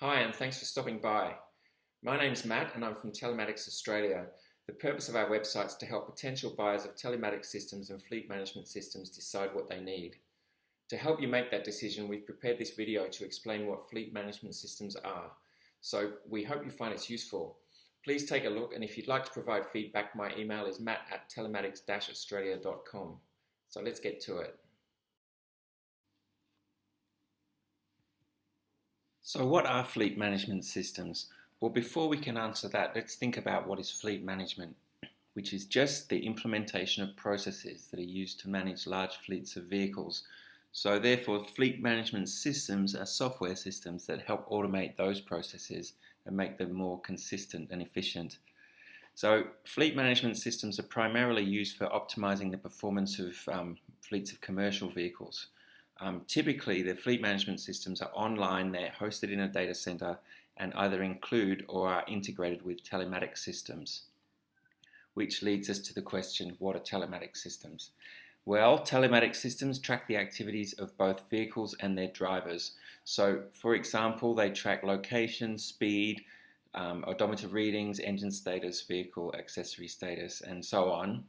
Hi, and thanks for stopping by. My name's Matt, and I'm from Telematics Australia. The purpose of our website is to help potential buyers of telematics systems and fleet management systems decide what they need. To help you make that decision, we've prepared this video to explain what fleet management systems are. So we hope you find it useful. Please take a look, and if you'd like to provide feedback, my email is matt@telematics-australia.com. So let's get to it. So what are fleet management systems? Well, before we can answer that, let's think about what is fleet management, which is just the implementation of processes that are used to manage large fleets of vehicles. So therefore, fleet management systems are software systems that help automate those processes and make them more consistent and efficient. So fleet management systems are primarily used for optimizing the performance of fleets of commercial vehicles. Typically, the fleet management systems are online, they're hosted in a data center, and either include or are integrated with telematics systems. Which leads us to the question, what are telematics systems? Well, telematics systems track the activities of both vehicles and their drivers. So, for example, they track location, speed, odometer readings, engine status, vehicle accessory status, and so on.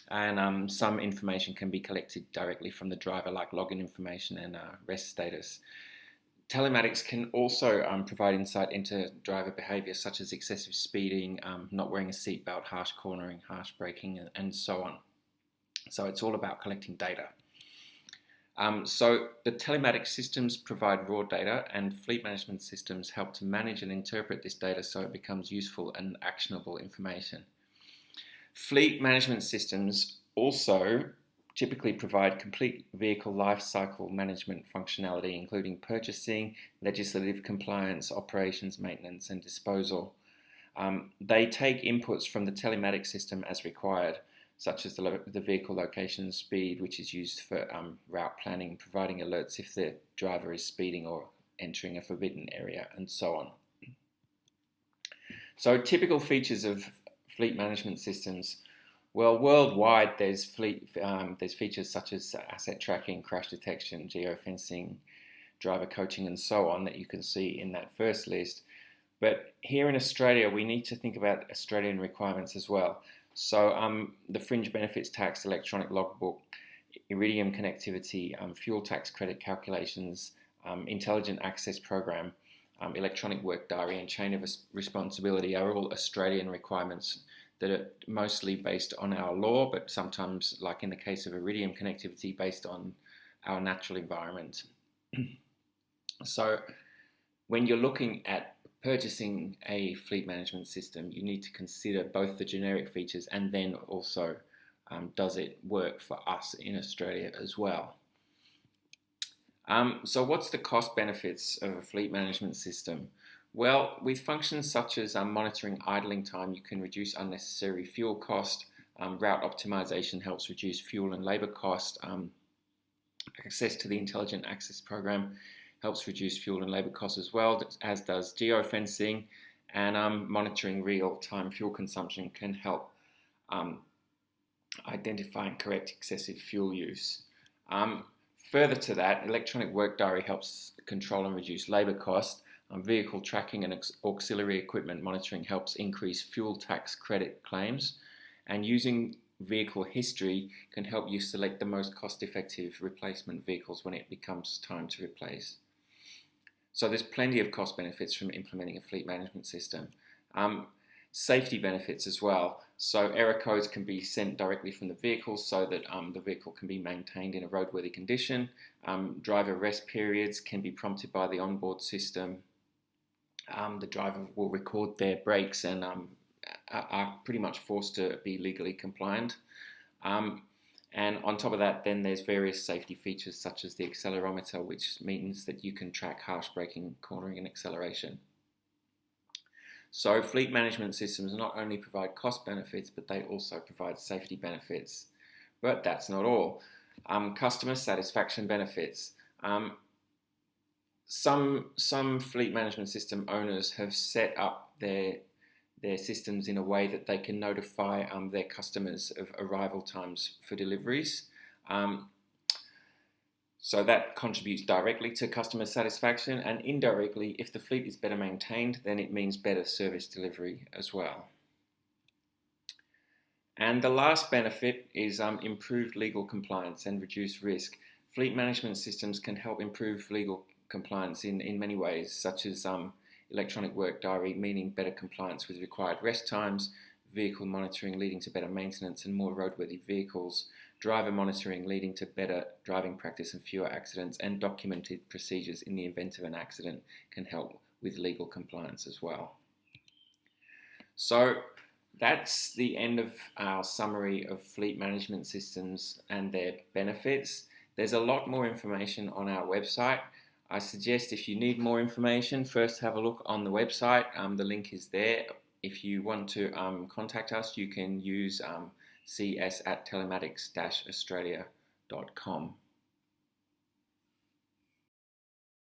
And some information can be collected directly from the driver, like login information and rest status. Telematics can also provide insight into driver behaviour, such as excessive speeding, not wearing a seatbelt, harsh cornering, harsh braking, and so on. So it's all about collecting data. So the telematics systems provide raw data, and fleet management systems help to manage and interpret this data so it becomes useful and actionable information. Fleet management systems also typically provide complete vehicle life cycle management functionality, including purchasing, legislative compliance, operations, maintenance, and disposal. They take inputs from the telematics system as required, such as the vehicle location and speed, which is used for route planning, providing alerts if the driver is speeding or entering a forbidden area, and so on. So typical features of fleet management systems. Well, worldwide, there's features such as asset tracking, crash detection, geofencing, driver coaching, and so on that you can see in that first list. But here in Australia, we need to think about Australian requirements as well. So the fringe benefits tax, electronic logbook, Iridium connectivity, fuel tax credit calculations, intelligent access program, electronic work diary, and chain of responsibility are all Australian requirements that are mostly based on our law, but sometimes, like in the case of Iridium connectivity, based on our natural environment. So when you're looking at purchasing a fleet management system, you need to consider both the generic features and then also does it work for us in Australia as well. So what's the cost benefits of a fleet management system? Well, with functions such as monitoring idling time, you can reduce unnecessary fuel cost. Route optimization helps reduce fuel and labor cost. Access to the intelligent access program helps reduce fuel and labor costs as well, as does geofencing, and monitoring real-time fuel consumption can help identify and correct excessive fuel use. Further to that, electronic work diary helps control and reduce labor costs. Vehicle tracking and auxiliary equipment monitoring helps increase fuel tax credit claims. And using vehicle history can help you select the most cost-effective replacement vehicles when it becomes time to replace. So there's plenty of cost benefits from implementing a fleet management system. Safety benefits as well. So error codes can be sent directly from the vehicle so that the vehicle can be maintained in a roadworthy condition. Driver rest periods can be prompted by the onboard system. The driver will record their brakes and are pretty much forced to be legally compliant. And on top of that, then there's various safety features such as the accelerometer, which means that you can track harsh braking, cornering, and acceleration. So fleet management systems not only provide cost benefits, but they also provide safety benefits. But that's not all. Customer satisfaction benefits. Some fleet management system owners have set up their systems in a way that they can notify their customers of arrival times for deliveries. So that contributes directly to customer satisfaction, and indirectly, if the fleet is better maintained, then it means better service delivery as well. And the last benefit is improved legal compliance and reduced risk. Fleet management systems can help improve legal compliance in many ways, such as electronic work diary, meaning better compliance with required rest times, vehicle monitoring leading to better maintenance and more roadworthy vehicles, driver monitoring leading to better driving practice and fewer accidents, and documented procedures in the event of an accident can help with legal compliance as well. So that's the end of our summary of fleet management systems and their benefits. There's a lot more information on our website. I suggest if you need more information, first have a look on the website. The link is there. If you want to contact us, you can use cs@telematics-australia.com.